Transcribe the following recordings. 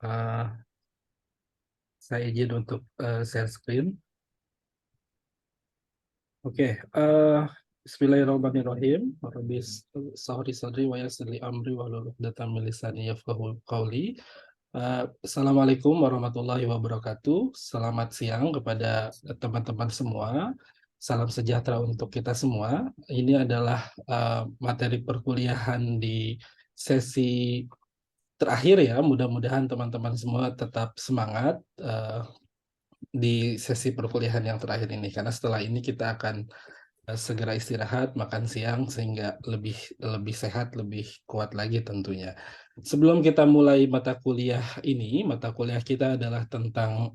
Eh, saya izin untuk share screen. Oke, Bismillahirrahmanirrahim. Sahri sadri wa yassirli amri wahlul 'uqdatam min lisani yafqahu qawli. Assalamualaikum warahmatullahi wabarakatuh. Selamat siang kepada teman-teman semua. Salam sejahtera untuk kita semua. Ini adalah materi perkuliahan di sesi terakhir ya. Mudah-mudahan teman-teman semua tetap semangat di sesi perkuliahan yang terakhir ini, karena setelah ini kita akan segera istirahat, makan siang sehingga lebih lebih sehat, lebih kuat lagi tentunya. Sebelum kita mulai mata kuliah ini, mata kuliah kita adalah tentang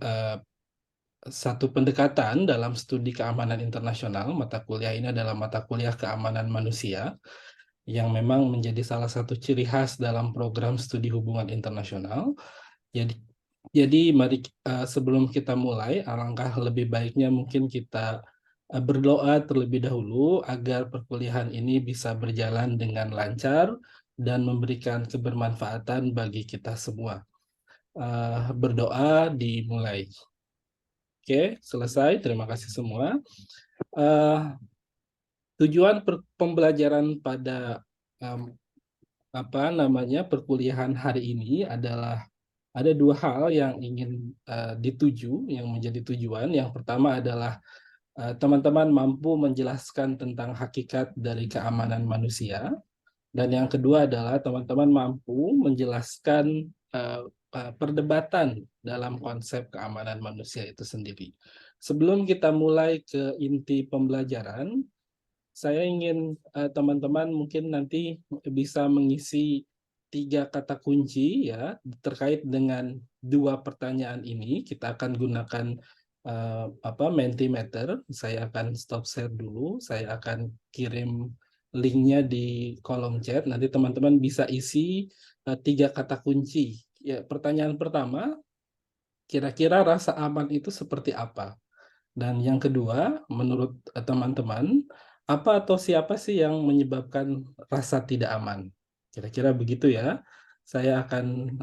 satu pendekatan dalam studi keamanan internasional. Mata kuliah ini adalah mata kuliah keamanan manusia yang memang menjadi salah satu ciri khas dalam program studi hubungan internasional. Jadi mari sebelum kita mulai, alangkah lebih baiknya mungkin kita berdoa terlebih dahulu agar perkuliahan ini bisa berjalan dengan lancar dan memberikan kebermanfaatan bagi kita semua. Berdoa dimulai. Oke, selesai. Terima kasih semua. Tujuan pembelajaran pada perkuliahan hari ini adalah ada dua hal yang ingin dituju, yang menjadi tujuan. Yang pertama adalah teman-teman mampu menjelaskan tentang hakikat dari keamanan manusia. Dan yang kedua adalah teman-teman mampu menjelaskan perdebatan dalam konsep keamanan manusia itu sendiri. Sebelum kita mulai ke inti pembelajaran, saya ingin teman-teman mungkin nanti bisa mengisi 3 kata kunci ya terkait dengan dua pertanyaan ini. Kita akan gunakan Mentimeter. Saya akan stop share dulu. Saya akan kirim linknya di kolom chat. Nanti teman-teman bisa isi 3 kata kunci. Ya, pertanyaan pertama, kira-kira rasa aman itu seperti apa? Dan yang kedua, menurut teman-teman, apa atau siapa sih yang menyebabkan rasa tidak aman? Kira-kira begitu ya. Saya akan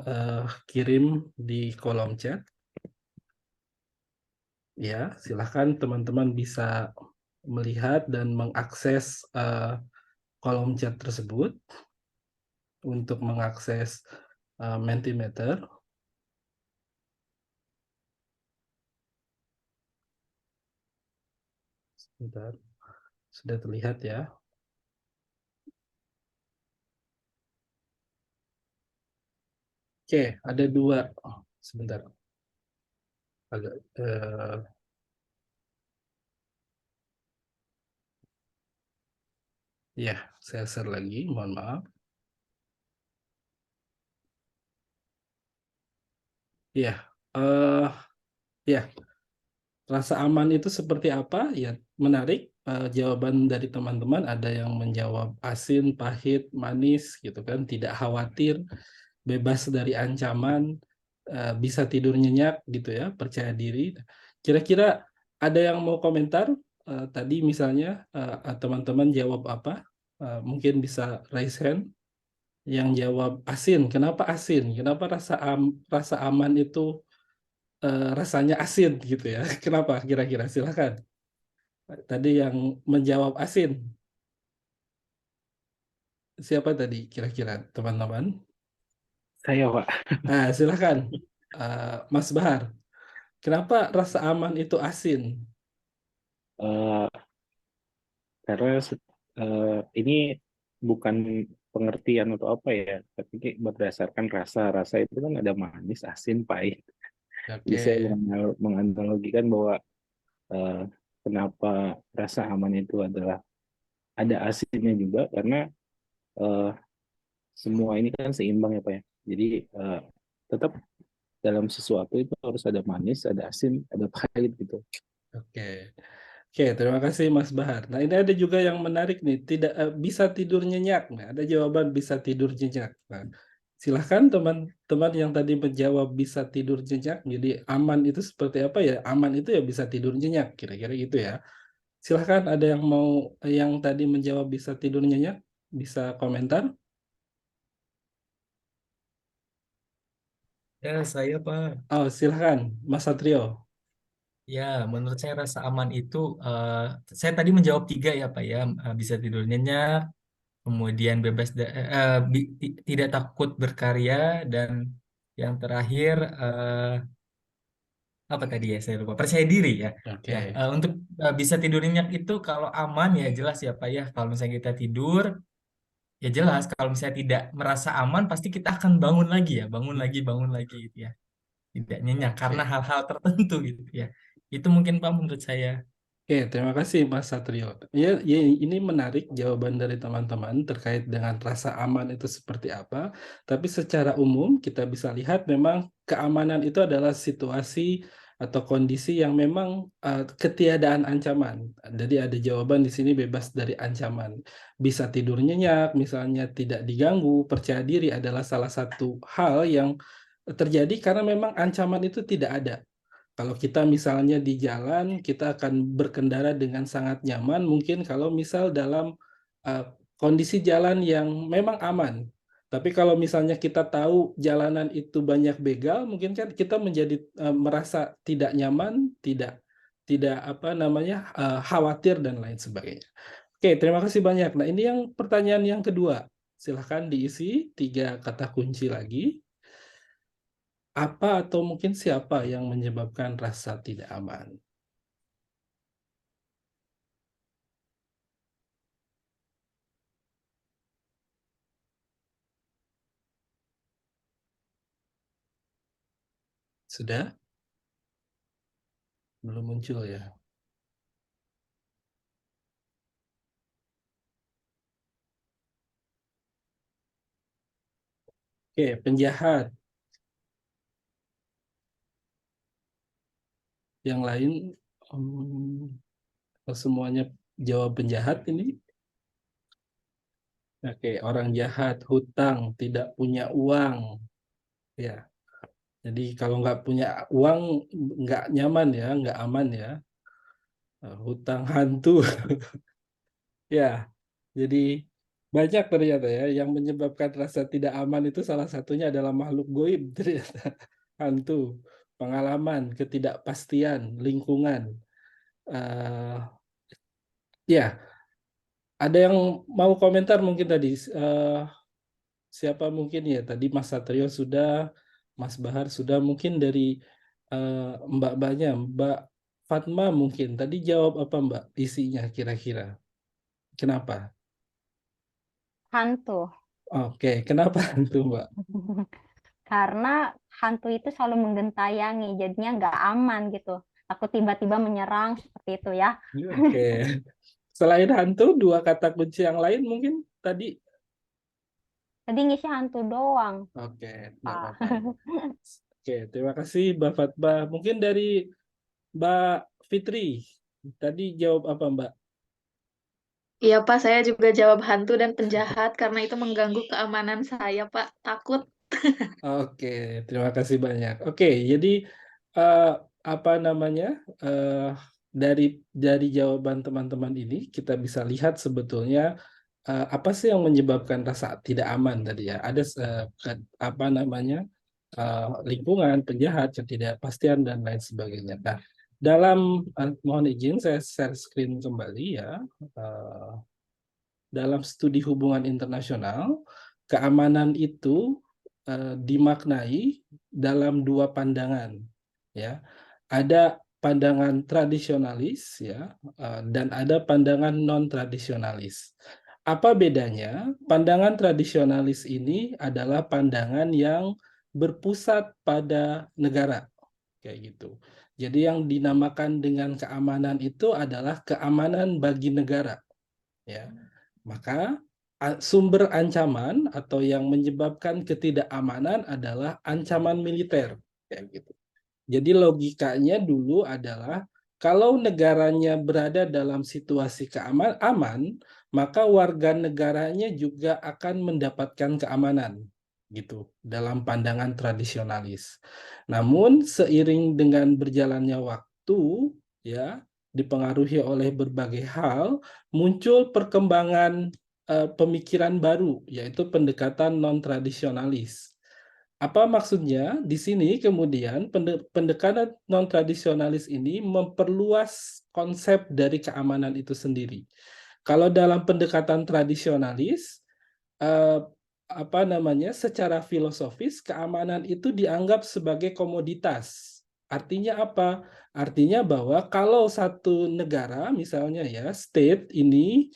kirim di kolom chat. Ya, silahkan teman-teman bisa melihat dan mengakses kolom chat tersebut untuk mengakses Mentimeter. Sebentar, sudah terlihat ya. Oke, ada dua. Oh, sebentar. Agak ya, saya share lagi, mohon maaf. Ya, ya, rasa aman itu seperti apa? Ya, menarik. Jawaban dari teman-teman ada yang menjawab asin, pahit, manis, gitu kan, tidak khawatir, bebas dari ancaman, bisa tidur nyenyak, gitu ya, percaya diri. Kira-kira ada yang mau komentar? Tadi misalnya teman-teman jawab apa? Mungkin bisa raise hand. Yang jawab asin. Kenapa asin? Kenapa rasa aman itu rasanya asin gitu ya? Kenapa kira-kira? Silakan. Tadi yang menjawab asin. Siapa tadi kira-kira teman-teman? Saya, Pak. Silakan. Mas Bahar. Kenapa rasa aman itu asin? Eh, karena ini bukan pengertian atau apa ya, tapi berdasarkan rasa. Rasa itu kan ada manis, asin, pahit. Jadi Oke. saya menganalogikan bahwa eh, kenapa rasa aman itu adalah ada asinnya juga, karena eh, semua ini kan seimbang ya, Pak ya. Jadi tetap dalam sesuatu itu harus ada manis, ada asin, ada pahit gitu. Oke. Oke, terima kasih Mas Bahar. Nah, ini ada juga yang menarik nih, tidak bisa tidur nyenyak. Nah, ada jawaban bisa tidur nyenyak. Nah, silahkan teman-teman yang tadi menjawab bisa tidur nyenyak. Jadi aman itu seperti apa ya? Aman itu ya bisa tidur nyenyak, kira-kira gitu ya. Silahkan ada yang mau yang tadi menjawab bisa tidur nyenyak, bisa komentar. Ya, saya Pak. Oh, silahkan, Mas Satrio. Ya, menurut saya rasa aman itu, saya tadi menjawab tiga ya Pak ya. Bisa tidur nyenyak, kemudian bebas, tidak takut berkarya, dan yang terakhir, apa tadi ya saya lupa, percaya diri ya. Ya, Oke. untuk bisa tidur nyenyak itu kalau aman ya jelas ya Pak ya. Kalau misalnya kita tidur, ya jelas. Kalau misalnya tidak merasa aman, pasti kita akan bangun lagi ya, bangun lagi gitu ya. Tidak nyenyak karena Oke. hal-hal tertentu gitu ya. Itu mungkin Pak menurut saya. Oke, terima kasih Mas Satrio. Ya, ya, ini menarik jawaban dari teman-teman terkait dengan rasa aman itu seperti apa. Tapi secara umum kita bisa lihat memang keamanan itu adalah situasi atau kondisi yang memang ketiadaan ancaman. Jadi ada jawaban di sini bebas dari ancaman. Bisa tidur nyenyak, misalnya tidak diganggu, percaya diri adalah salah satu hal yang terjadi karena memang ancaman itu tidak ada. Kalau kita misalnya di jalan, kita akan berkendara dengan sangat nyaman, mungkin kalau misal dalam uh, kondisi jalan yang memang aman. Tapi kalau misalnya kita tahu jalanan itu banyak begal, mungkin kan kita menjadi merasa tidak nyaman, tidak tidak apa namanya khawatir dan lain sebagainya. Oke, terima kasih banyak. Nah, ini yang pertanyaan yang kedua. Silahkan diisi 3 kata kunci lagi. Apa atau mungkin siapa yang menyebabkan rasa tidak aman? Sudah? Belum muncul ya? Oke, penjahat. Yang lain, semuanya jawab penjahat ini. Oke, orang jahat, hutang, tidak punya uang. Ya, jadi kalau nggak punya uang, nggak nyaman ya, nggak aman ya. Hutang hantu. Ya, jadi banyak ternyata ya yang menyebabkan rasa tidak aman itu salah satunya adalah makhluk goib ternyata. Hantu, pengalaman, ketidakpastian, lingkungan. Eh, ya, ada yang mau komentar mungkin tadi. Siapa mungkin ya? Tadi Mas Satrio sudah, Mas Bahar sudah, mungkin dari Mbak-mbaknya, Mbak Fatma mungkin. Tadi jawab apa Mbak isinya kira-kira? Kenapa? Hantu. Oke, kenapa hantu Mbak? Karena hantu itu selalu menggentayangi, jadinya nggak aman gitu. Aku tiba-tiba menyerang seperti itu ya. Oke. Selain hantu, 2 kata kunci yang lain mungkin tadi. Tadi ngisi hantu doang, Oke, nggak Pak. apa-apa. Oke, terima kasih Mbak Fatma. Mungkin dari Mbak Fitri. Tadi jawab apa Mbak? Iya Pak, saya juga jawab hantu dan penjahat karena itu mengganggu keamanan saya Pak. Takut. Oke, terima kasih banyak. Oke, jadi eh, apa namanya? eh, dari jawaban teman-teman ini kita bisa lihat sebetulnya apa sih yang menyebabkan rasa tidak aman tadi ya? Ada apa namanya? Lingkungan, penjahat, ketidakpastian dan lain sebagainya. Nah, dalam mohon izin saya share screen kembali ya. Eh, dalam studi hubungan internasional, keamanan itu dimaknai dalam 2 pandangan, ya. Ada pandangan tradisionalis, ya, dan ada pandangan non tradisionalis. Apa bedanya? Pandangan tradisionalis ini adalah pandangan yang berpusat pada negara, kayak gitu. Jadi yang dinamakan dengan keamanan itu adalah keamanan bagi negara, ya. Maka sumber ancaman atau yang menyebabkan ketidakamanan adalah ancaman militer, kayak gitu. Jadi logikanya dulu adalah kalau negaranya berada dalam situasi aman, maka warga negaranya juga akan mendapatkan keamanan, gitu, dalam pandangan tradisionalis. Namun seiring dengan berjalannya waktu, ya, dipengaruhi oleh berbagai hal, muncul perkembangan pemikiran baru, yaitu pendekatan non tradisionalis. Apa maksudnya? Di sini kemudian pendekatan non-tradisionalis ini memperluas konsep dari keamanan itu sendiri. Kalau dalam pendekatan tradisionalis, apa namanya, secara filosofis keamanan itu dianggap sebagai komoditas. Artinya apa? Artinya bahwa kalau satu negara, misalnya ya, state ini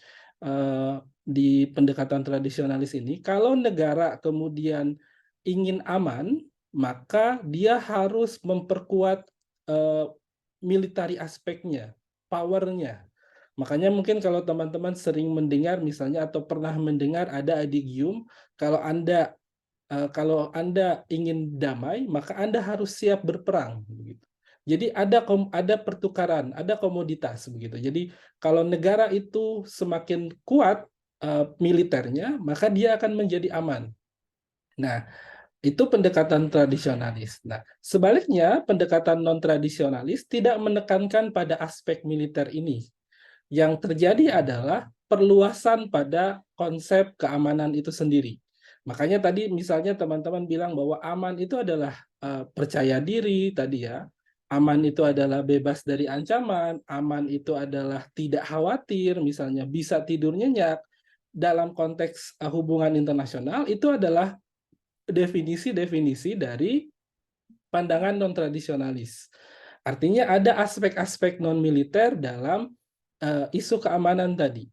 di pendekatan tradisionalis ini, kalau negara kemudian ingin aman, maka dia harus memperkuat military aspeknya, powernya. Makanya mungkin kalau teman-teman sering mendengar misalnya atau pernah mendengar ada adigium, kalau Anda ingin damai, maka Anda harus siap berperang, begitu. Jadi ada pertukaran, ada komoditas begitu. Jadi kalau negara itu semakin kuat militernya, maka dia akan menjadi aman. Nah, itu pendekatan tradisionalis. Nah, sebaliknya pendekatan non-tradisionalis tidak menekankan pada aspek militer ini. Yang terjadi adalah perluasan pada konsep keamanan itu sendiri. Makanya tadi misalnya teman-teman bilang bahwa aman itu adalah percaya diri tadi ya. Aman itu adalah bebas dari ancaman, aman itu adalah tidak khawatir, misalnya bisa tidur nyenyak. Dalam konteks hubungan internasional itu adalah definisi-definisi dari pandangan non-tradisionalis. Artinya ada aspek-aspek non-militer dalam isu keamanan tadi.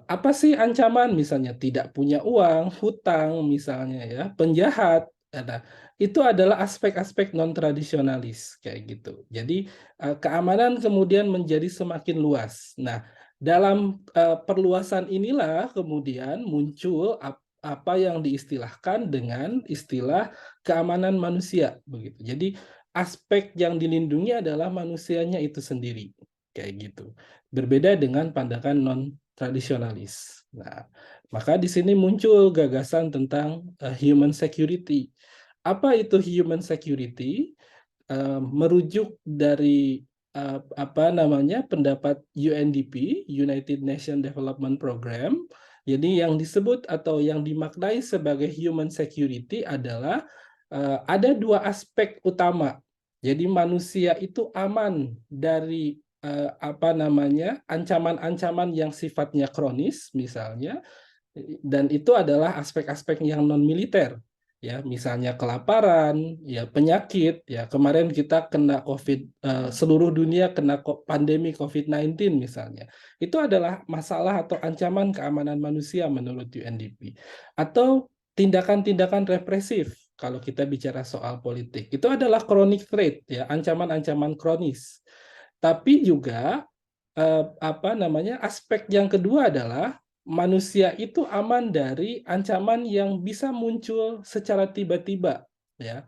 Apa sih ancaman? Misalnya tidak punya uang, hutang misalnya ya, penjahat. Nah, itu adalah aspek-aspek non-tradisionalis kayak gitu. Jadi keamanan kemudian menjadi semakin luas. Nah, dalam perluasan inilah kemudian muncul apa yang diistilahkan dengan istilah keamanan manusia begitu. Jadi aspek yang dilindungi adalah manusianya itu sendiri kayak gitu. Berbeda dengan pandangan non-tradisionalis. Nah, maka di sini muncul gagasan tentang human security. Apa itu human security? Merujuk dari apa namanya pendapat UNDP, United Nations Development Program. Jadi yang disebut atau yang dimaknai sebagai human security adalah ada dua aspek utama. Jadi manusia itu aman dari apa namanya ancaman-ancaman yang sifatnya kronis misalnya, dan itu adalah aspek-aspek yang non militer ya, misalnya kelaparan ya, penyakit ya, kemarin kita kena seluruh dunia kena pandemi COVID-19 misalnya, itu adalah masalah atau ancaman keamanan manusia menurut UNDP. Atau tindakan-tindakan represif kalau kita bicara soal politik, itu adalah chronic threat ya, ancaman-ancaman kronis. Tapi juga apa namanya aspek yang kedua adalah manusia itu aman dari ancaman yang bisa muncul secara tiba-tiba ya,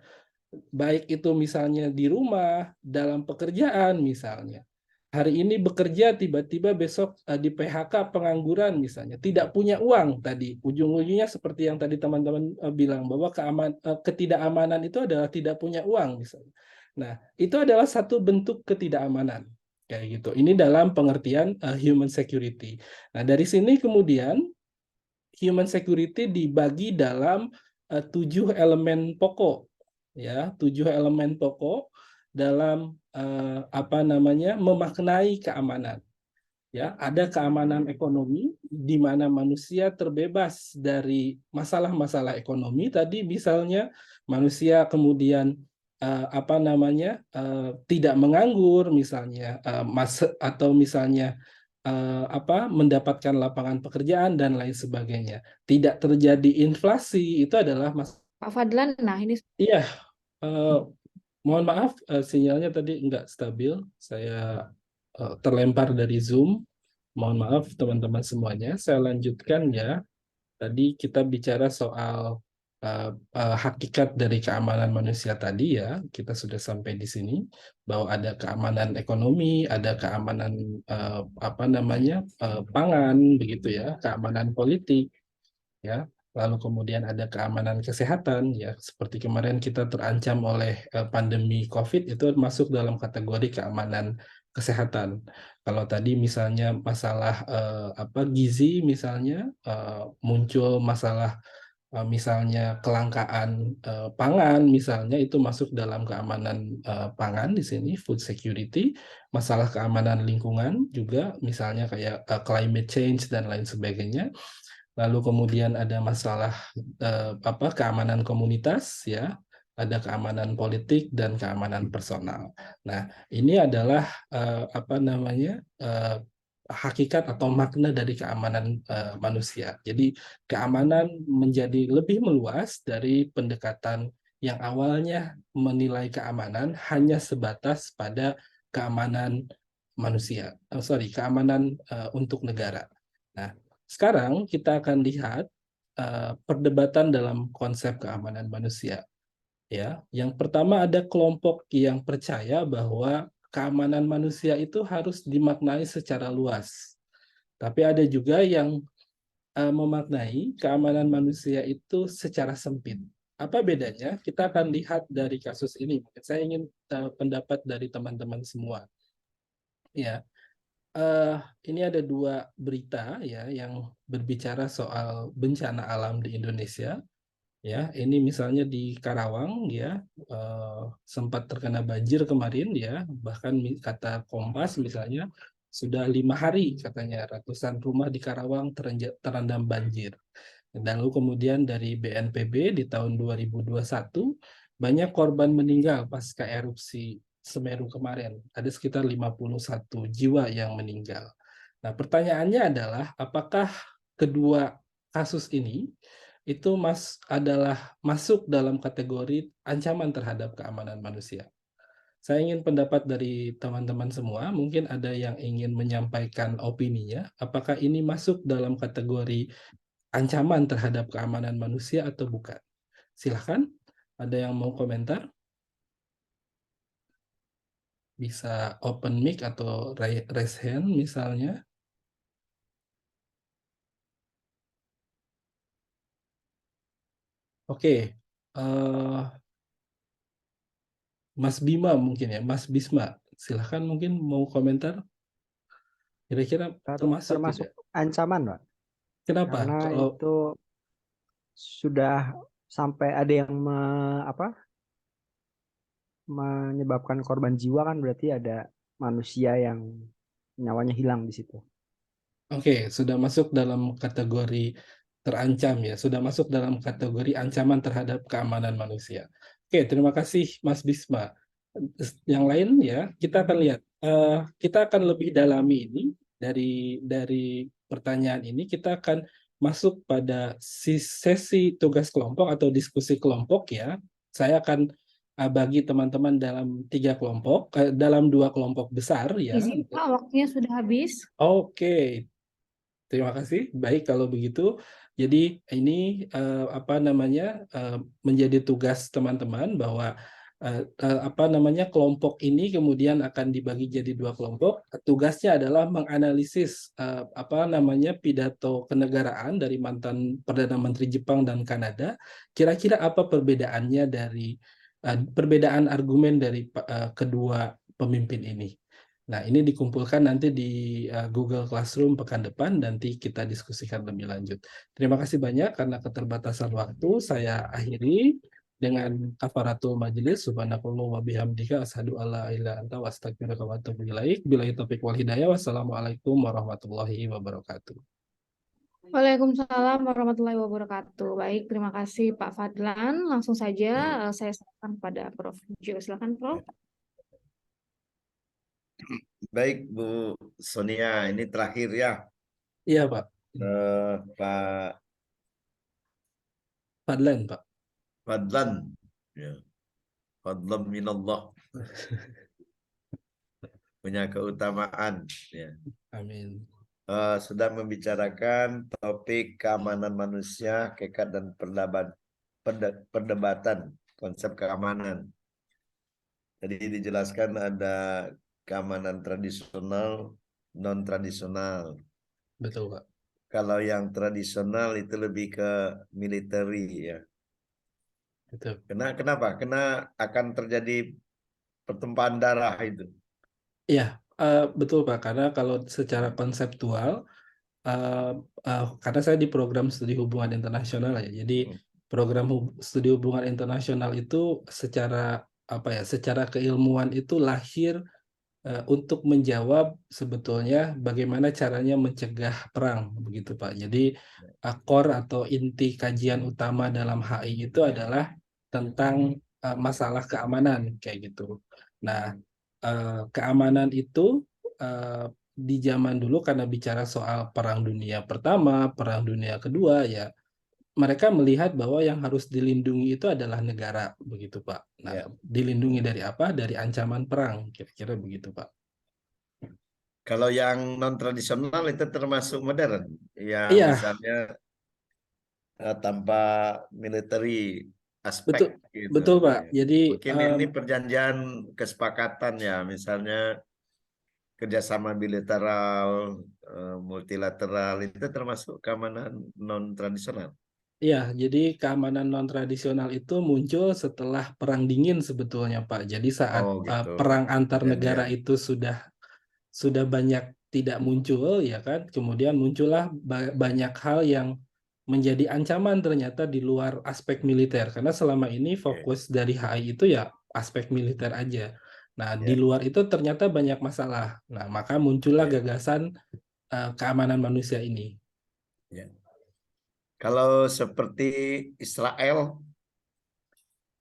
baik itu misalnya di rumah, dalam pekerjaan misalnya. Hari ini bekerja, tiba-tiba besok di PHK, pengangguran misalnya, tidak punya uang tadi. Ujung-ujungnya seperti yang tadi teman-teman bilang bahwa ketidakamanan itu adalah tidak punya uang misalnya. Nah, itu adalah satu bentuk ketidakamanan kayak gitu. Ini dalam pengertian human security. Nah, dari sini kemudian human security dibagi dalam 7 elemen pokok ya, 7 elemen pokok dalam apa namanya memaknai keamanan. Ya, ada keamanan ekonomi di mana manusia terbebas dari masalah-masalah ekonomi tadi, misalnya manusia kemudian apa namanya tidak menganggur misalnya, atau misalnya apa mendapatkan lapangan pekerjaan dan lain sebagainya. Tidak terjadi inflasi, itu adalah Pak Fadlan, nah ini iya. Mohon maaf, sinyalnya tadi nggak stabil. Saya terlempar dari Zoom. Mohon maaf teman-teman semuanya. Saya lanjutkan ya. Tadi kita bicara soal hakikat dari keamanan manusia tadi ya. Kita sudah sampai di sini bahwa ada keamanan ekonomi, ada keamanan apa namanya pangan begitu ya, keamanan politik ya. Lalu kemudian ada keamanan kesehatan ya, seperti kemarin kita terancam oleh pandemi COVID, itu masuk dalam kategori keamanan kesehatan. Kalau tadi misalnya masalah apa gizi misalnya muncul masalah Misalnya kelangkaan pangan, misalnya itu masuk dalam keamanan pangan di sini, food security, masalah keamanan lingkungan juga, misalnya kayak climate change dan lain sebagainya. Lalu kemudian ada masalah keamanan komunitas, ya, ada keamanan politik dan keamanan personal. Nah, ini adalah hakikat atau makna dari keamanan manusia. Jadi keamanan menjadi lebih meluas dari pendekatan yang awalnya menilai keamanan hanya sebatas pada keamanan manusia, keamanan untuk negara. Nah, sekarang kita akan lihat perdebatan dalam konsep keamanan manusia. Ya, yang pertama ada kelompok yang percaya bahwa keamanan manusia itu harus dimaknai secara luas. Tapi ada juga yang memaknai keamanan manusia itu secara sempit. Apa bedanya? Kita akan lihat dari kasus ini. Saya ingin pendapat dari teman-teman semua. Ya, ini ada dua berita ya yang berbicara soal bencana alam di Indonesia. Ya, ini misalnya di Karawang ya, sempat terkena banjir kemarin ya, bahkan kata Kompas misalnya sudah 5 hari katanya ratusan rumah di Karawang terendam banjir. Dan lalu kemudian dari BNPB di tahun 2021 banyak korban meninggal pasca erupsi Semeru kemarin. Ada sekitar 51 jiwa yang meninggal. Nah, pertanyaannya adalah apakah kedua kasus ini itu adalah masuk dalam kategori ancaman terhadap keamanan manusia. Saya ingin pendapat dari teman-teman semua, mungkin ada yang ingin menyampaikan opininya, apakah ini masuk dalam kategori ancaman terhadap keamanan manusia atau bukan? Silahkan, ada yang mau komentar? Bisa open mic atau raise hand misalnya. Oke, Mas Bima mungkin ya, Mas Bisma, silahkan mungkin mau komentar. Kira-kira termasuk termasuk tidak? ancaman, Pak. Kenapa? Karena Kalau itu sudah sampai ada yang menyebabkan korban jiwa, kan berarti ada manusia yang nyawanya hilang di situ. Oke, sudah masuk dalam kategori terancam ya, sudah masuk dalam kategori ancaman terhadap keamanan manusia. Oke, terima kasih Mas Bisma. Yang lain ya, kita akan lihat. Kita akan lebih dalami ini dari pertanyaan ini. Kita akan masuk pada sesi tugas kelompok atau diskusi kelompok ya. Saya akan bagi teman-teman dalam 3 kelompok, dalam 2 kelompok besar ya. Izin Pak, waktunya sudah habis. Oke, terima kasih. Baik kalau begitu. Jadi ini menjadi tugas teman-teman bahwa kelompok ini kemudian akan dibagi jadi 2 kelompok. Tugasnya adalah menganalisis pidato kenegaraan dari mantan Perdana Menteri Jepang dan Kanada. Kira-kira apa perbedaannya dari perbedaan argumen dari kedua pemimpin ini. Nah, ini dikumpulkan nanti di Google Classroom pekan depan, nanti kita diskusikan lebih lanjut. Terima kasih banyak karena keterbatasan waktu. Saya akhiri dengan kafaratul majelis. Subhanakallah wa bihamdika asyhadu alla ilaha anta wa astaghfiruka wa atubu ilaik. Billahi taufiq wal hidayah. Wassalamualaikum warahmatullahi wabarakatuh. Waalaikumsalam warahmatullahi wabarakatuh. Baik, terima kasih Pak Fadlan. Langsung saja saya serahkan kepada Prof. Jo. Silakan Prof. Baik Bu Sonia, ini terakhir ya. Iya Pak. Pak Fadlan Pak. Fadlan. Ya. Fadlan minallah. Punya keutamaan. Ya. Amin. Sudah membicarakan topik keamanan manusia, kekat dan perdebatan konsep keamanan. Tadi dijelaskan ada keamanan tradisional, non-tradisional. Betul Pak. Kalau yang tradisional itu lebih ke military ya. Betul. Kenapa? Karena akan terjadi pertumpahan darah itu. Iya, betul Pak. Karena kalau secara konseptual karena saya di program studi hubungan internasional ya, jadi program studi hubungan internasional itu secara secara keilmuan itu lahir untuk menjawab sebetulnya bagaimana caranya mencegah perang, begitu Pak. Jadi core atau inti kajian utama dalam HI itu adalah tentang masalah keamanan kayak gitu. Nah, keamanan itu di zaman dulu karena bicara soal Perang Dunia Pertama, Perang Dunia Kedua ya, mereka melihat bahwa yang harus dilindungi itu adalah negara, begitu Pak. Nah, Ya. dilindungi dari apa? Dari ancaman perang, kira-kira begitu Pak. Kalau yang non tradisional itu termasuk modern, ya Iya, misalnya tanpa military betul, aspek gitu. betul Pak. Ya. Jadi Mungkin ini perjanjian kesepakatan ya, misalnya kerjasama bilateral, multilateral itu termasuk keamanan non tradisional. iya, jadi keamanan non tradisional itu muncul setelah Perang Dingin sebetulnya Pak. Jadi saat Oh gitu. perang antar negara Perjanjian. itu sudah banyak tidak muncul ya kan, kemudian muncullah banyak hal yang menjadi ancaman ternyata di luar aspek militer, karena selama ini fokus dari HI itu ya aspek militer aja. Nah, di Ya. luar itu ternyata banyak masalah. Nah, maka muncullah Ya. gagasan keamanan manusia ini. Ya. Kalau seperti Israel,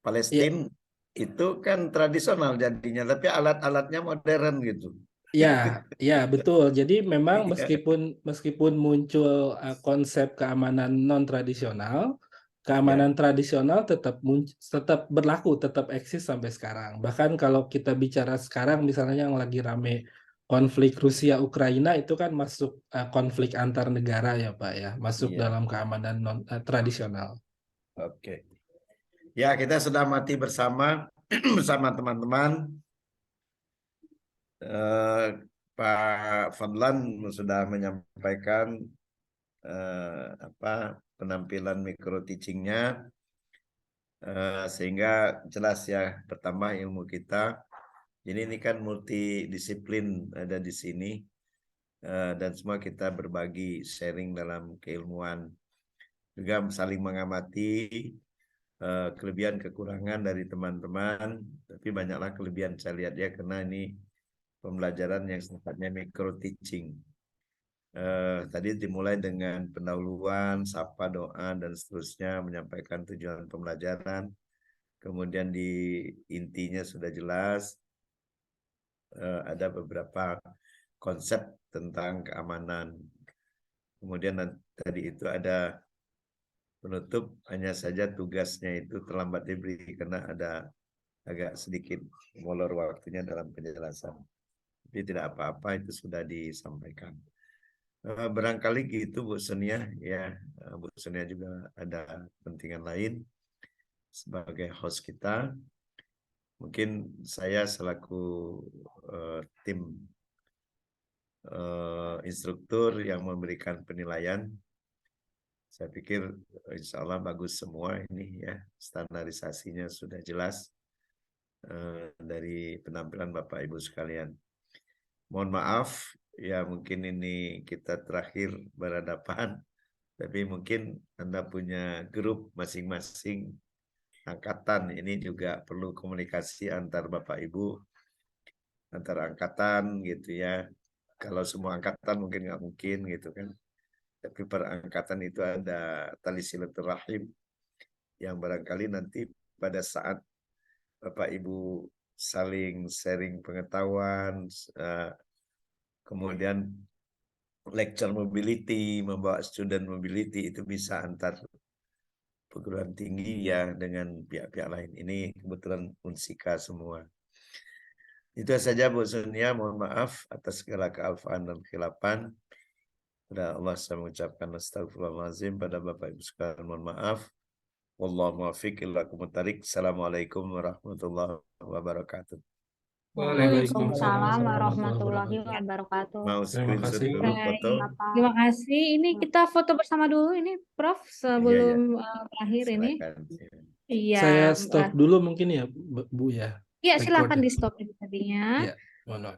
Palestina itu kan tradisional jadinya, tapi alat-alatnya modern gitu. Ya, ya betul. Jadi memang Iya. meskipun muncul konsep keamanan non tradisional, keamanan tradisional tetap berlaku, tetap eksis sampai sekarang. Bahkan kalau kita bicara sekarang, misalnya yang lagi rame konflik Rusia Ukraina itu kan masuk konflik antar negara ya Pak ya, masuk Iya. dalam keamanan non tradisional. Oke. Ya, kita sudah mati bersama bersama teman-teman. Pak Fadlan sudah menyampaikan penampilan micro teachingnya, sehingga jelas ya bertambah ilmu kita. Jadi ini kan multidisiplin ada di sini, dan semua kita berbagi sharing dalam keilmuan, juga saling mengamati kelebihan kekurangan dari teman-teman, tapi banyaklah kelebihan saya lihat ya, karena ini pembelajaran yang sifatnya micro teaching. Tadi dimulai dengan pendahuluan, sapa, doa, dan seterusnya, menyampaikan tujuan pembelajaran. Kemudian di intinya sudah jelas, ada beberapa konsep tentang keamanan. Kemudian tadi itu ada penutup, hanya saja tugasnya itu terlambat diberi karena ada agak sedikit molor waktunya dalam penjelasan. Tapi tidak apa-apa, itu sudah disampaikan. Barangkali gitu Bu Sonia ya. Bu Sonia juga ada kepentingan lain sebagai host kita. Mungkin saya selaku tim instruktur yang memberikan penilaian, saya pikir insya Allah bagus semua ini ya, standarisasinya sudah jelas dari penampilan Bapak Ibu sekalian. Mohon maaf ya, mungkin ini kita terakhir berhadapan, tapi mungkin Anda punya grup masing-masing angkatan, ini juga perlu komunikasi antar Bapak Ibu, antar angkatan gitu ya. Kalau semua angkatan mungkin nggak mungkin gitu kan, tapi per angkatan itu ada tali silaturahim yang barangkali nanti pada saat Bapak Ibu saling sharing pengetahuan, kemudian lecture mobility, membawa student mobility, itu bisa antar perguruan tinggi ya dengan pihak-pihak lain. Ini kebetulan Unsika semua. Itu saja Bu Sonia, mohon maaf atas segala kealfaan dan khilafan. Pada Allah saya mengucapkan astagfirullahaladzim, pada Bapak Ibu sekalian mohon maaf. Wallahu muwaffiq ila aqwamit thoriq. Assalamualaikum warahmatullahi wabarakatuh. Waalaikumsalam warahmatullahi wabarakatuh. Mau Terima screenshot kasih. dulu foto? Terima kasih. Ini kita foto bersama dulu ini, Prof, sebelum terakhir ini. Silakan. Iya. Saya stop dulu mungkin ya Bu ya. Iya, silakan Recording. di stop tadinya. Ya, mohon maaf.